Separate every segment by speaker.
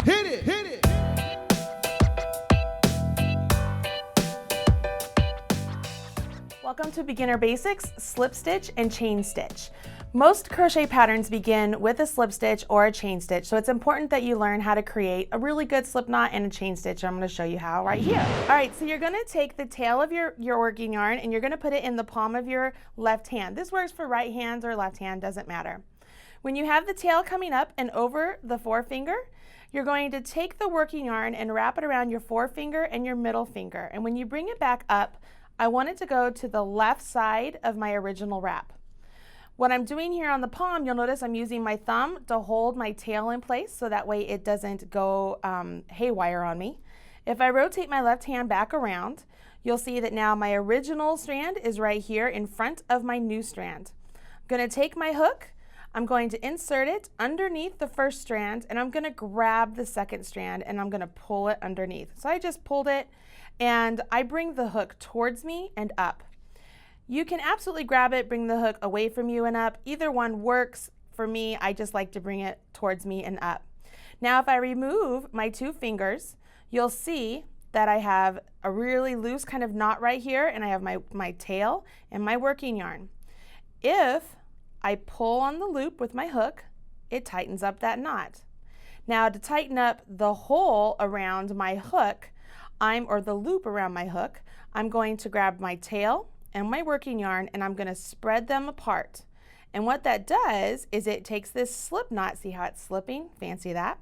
Speaker 1: Hit it, hit it.
Speaker 2: Welcome to Beginner Basics, Slip Stitch and Chain Stitch. Most crochet patterns begin with a slip stitch or a chain stitch, so it's important that you learn how to create a really good slip knot and a chain stitch. I'm going to show you how right here. All right, so you're going to take the tail of your working yarn and you're going to put it in the palm of your left hand. This works for right hands or left hand, doesn't matter. When you have the tail coming up and over the forefinger, you're going to take the working yarn and wrap it around your forefinger and your middle finger. And when you bring it back up, I want it to go to the left side of my original wrap. What I'm doing here on the palm, you'll notice I'm using my thumb to hold my tail in place so that way it doesn't go haywire on me. If I rotate my left hand back around, you'll see that now my original strand is right here in front of my new strand. I'm going to take my hook, I'm going to insert it underneath the first strand, and I'm going to grab the second strand and I'm going to pull it underneath. So I just pulled it and I bring the hook towards me and up. You can absolutely grab it, bring the hook away from you and up. Either one works. For me, I just like to bring it towards me and up. Now if I remove my two fingers, you'll see that I have a really loose kind of knot right here, and I have my tail and my working yarn. If I pull on the loop with my hook, it tightens up that knot. Now to tighten up the hole around my hook, or the loop around my hook, I'm going to grab my tail and my working yarn and I'm going to spread them apart. And what that does is it takes this slip knot, see how it's slipping, fancy that,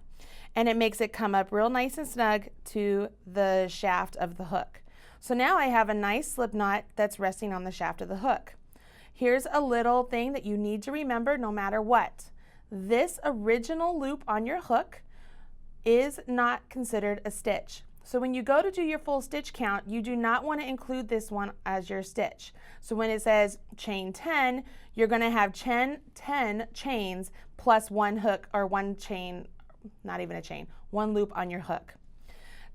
Speaker 2: and it makes it come up real nice and snug to the shaft of the hook. So now I have a nice slip knot that's resting on the shaft of the hook. Here's a little thing that you need to remember no matter what. This original loop on your hook is not considered a stitch. So when you go to do your full stitch count, you do not want to include this one as your stitch. So when it says chain 10, you're going to have 10 chains plus one hook or one chain, not even a chain, one loop on your hook.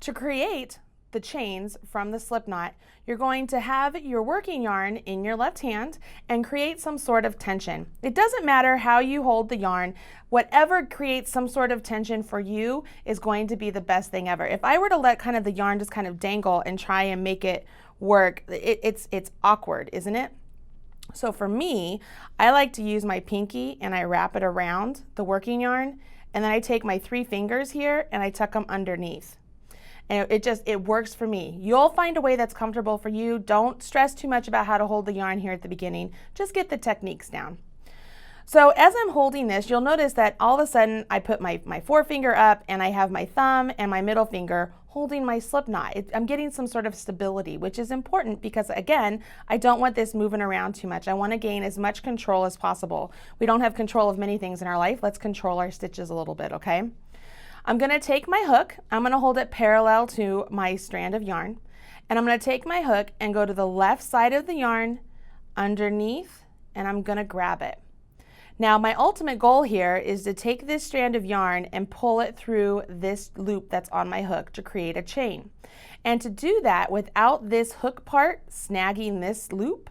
Speaker 2: To create the chains from the slip knot, you're going to have your working yarn in your left hand and create some sort of tension. It doesn't matter how you hold the yarn, whatever creates some sort of tension for you is going to be the best thing ever. If I were to let kind of the yarn just kind of dangle and try and make it work, it's awkward, isn't it? So for me, I like to use my pinky and I wrap it around the working yarn, and then I take my three fingers here and I tuck them underneath. And it works for me. You'll find a way that's comfortable for you. Don't stress too much about how to hold the yarn here at the beginning. Just get the techniques down. So as I'm holding this, you'll notice that all of a sudden I put my forefinger up and I have my thumb and my middle finger holding my slip knot. I'm getting some sort of stability, which is important because again, I don't want this moving around too much. I want to gain as much control as possible. We don't have control of many things in our life. Let's control our stitches a little bit, okay? I'm going to take my hook, I'm going to hold it parallel to my strand of yarn, and I'm going to take my hook and go to the left side of the yarn underneath, and I'm going to grab it. Now my ultimate goal here is to take this strand of yarn and pull it through this loop that's on my hook to create a chain. And to do that without this hook part snagging this loop,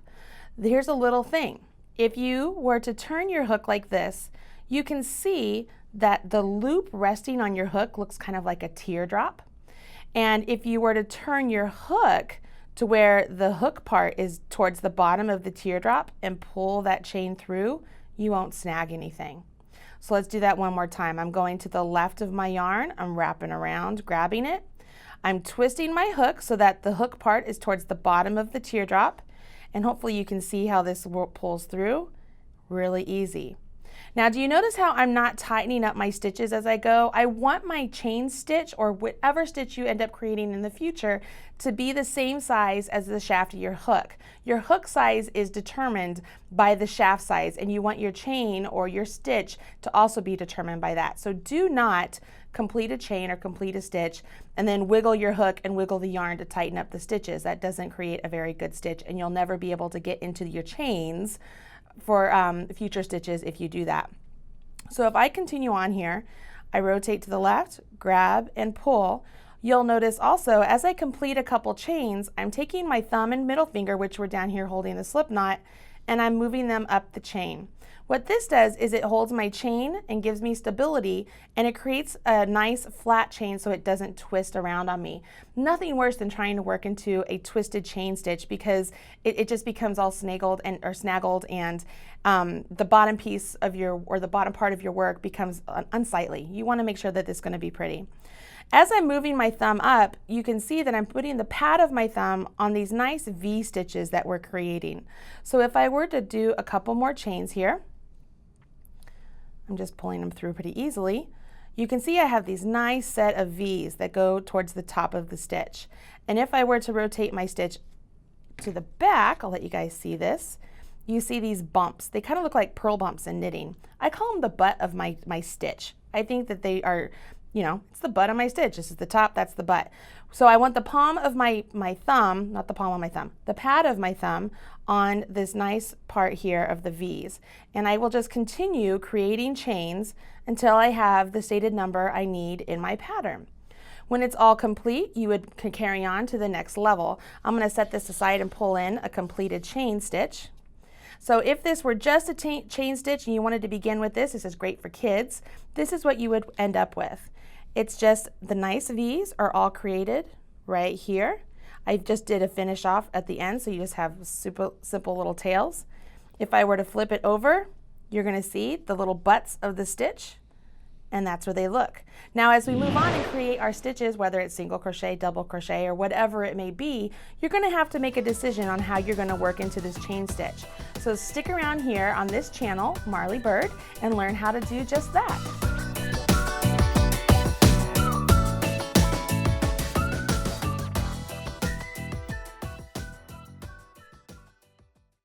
Speaker 2: here's a little thing. If you were to turn your hook like this, you can see that the loop resting on your hook looks kind of like a teardrop. And if you were to turn your hook to where the hook part is towards the bottom of the teardrop and pull that chain through, you won't snag anything. So let's do that one more time. I'm going to the left of my yarn, I'm wrapping around, grabbing it. I'm twisting my hook so that the hook part is towards the bottom of the teardrop, and hopefully you can see how this pulls through. Really easy. Now, do you notice how I'm not tightening up my stitches as I go? I want my chain stitch or whatever stitch you end up creating in the future to be the same size as the shaft of your hook. Your hook size is determined by the shaft size, and you want your chain or your stitch to also be determined by that. So do not complete a chain or complete a stitch and then wiggle your hook and wiggle the yarn to tighten up the stitches. That doesn't create a very good stitch, and you'll never be able to get into your chains for future stitches if you do that. So if I continue on here, I rotate to the left, grab and pull. You'll notice also as I complete a couple chains, I'm taking my thumb and middle finger, which were down here holding the slip knot, and I'm moving them up the chain. What this does is it holds my chain and gives me stability, and it creates a nice flat chain so it doesn't twist around on me. Nothing worse than trying to work into a twisted chain stitch because it just becomes all snaggled and the bottom piece of the bottom part of your work becomes unsightly. You want to make sure that this is going to be pretty. As I'm moving my thumb up, you can see that I'm putting the pad of my thumb on these nice V stitches that we're creating. So if I were to do a couple more chains here, I'm just pulling them through pretty easily. You can see I have these nice set of V's that go towards the top of the stitch. And if I were to rotate my stitch to the back, I'll let you guys see this, you see these bumps. They kind of look like purl bumps in knitting. I call them the butt of my stitch. I think that they are, you know, it's the butt of my stitch. This is the top, that's the butt. So I want the palm of my thumb, not the palm of my thumb, the pad of my thumb on this nice part here of the V's. And I will just continue creating chains until I have the stated number I need in my pattern. When it's all complete, you would carry on to the next level. I'm going to set this aside and pull in a completed chain stitch. So if this were just a chain stitch and you wanted to begin with this is great for kids, this is what you would end up with. It's just the nice V's are all created right here. I just did a finish off at the end, so you just have super simple little tails. If I were to flip it over, you're going to see the little butts of the stitch, and that's where they look. Now as we move on and create our stitches, whether it's single crochet, double crochet, or whatever it may be, you're going to have to make a decision on how you're going to work into this chain stitch. So stick around here on this channel, Marley Bird, and learn how to do just that.